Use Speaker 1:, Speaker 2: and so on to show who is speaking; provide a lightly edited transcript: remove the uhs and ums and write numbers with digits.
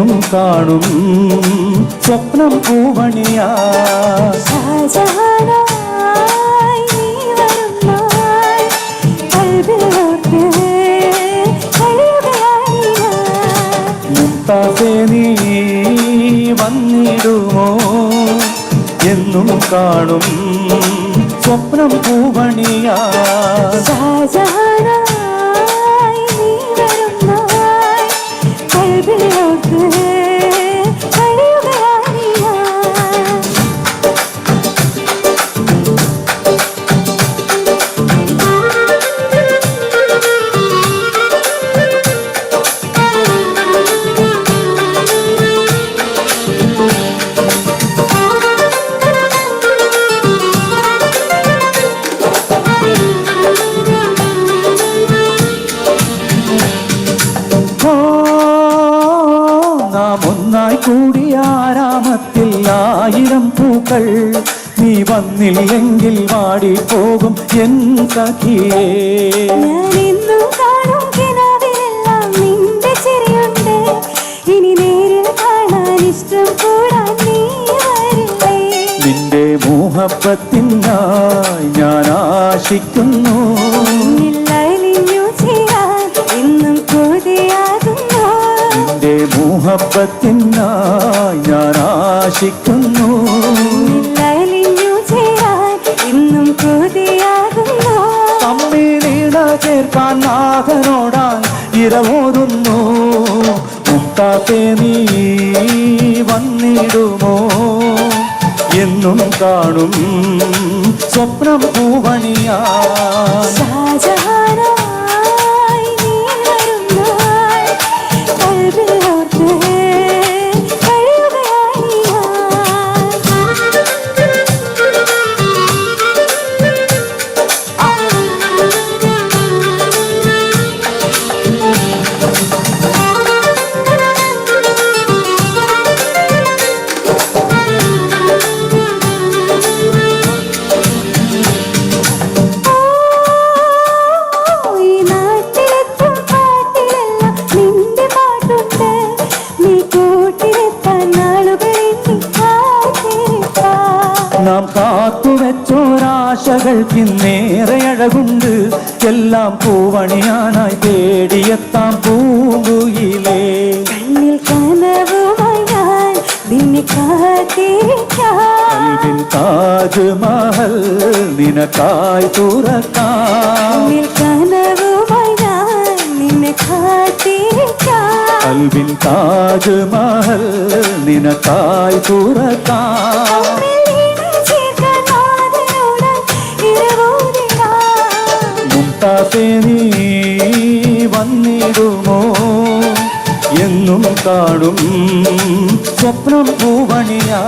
Speaker 1: എന്നും കാണും സ്വപ്നം പൂവണിയാ മുംതാസേ നീ വന്നിടുമോ എന്നും കാണും സ്വപ്നം പൂവണിയാ ഒന്നായി കൂടിയ ആരാമത്തിൽ 1000 പൂക്കൾ നീ വന്നില്ലെങ്കിൽ വാടിപ്പോകും എൻ സഖിയേ നിന്റെ മോഹപ്പത്തിനായി ഞാൻ ആശിക്കുന്നു മോഹപ്പത്തിനായി ഞാൻ ആശിക്കുന്നു തമ്മിലീട ചേർക്കാൻ നാഥനോടായി ഇരവോതുന്നു മുംതാസേ നീ വന്നിടുമോ എന്നും കാണും സ്വപ്നം പൂവണിയാ നാം കാത്തുവെച്ചോരാശകൾക്കിന്നേറെ അഴകുണ്ട് എല്ലാം പൂവണിയാനായി തേടിയെത്താം പൂങ്കുയിലേ
Speaker 2: കണ്ണിൽ കനവുമായി നിന്നെ കാത്തിരിക്കാൻ
Speaker 1: താജ്മഹൽ നിനക്കായി തുറക്കാം
Speaker 2: കനവുമായി നിന്നെ കാത്തിരിക്കാൻ
Speaker 1: താജ്മഹൽ നിനക്കായി തുറക്കാം മുംതാസേ നീ വന്നിടുമോ എന്നും കാണും സ്വപ്നം പൂവണിയാ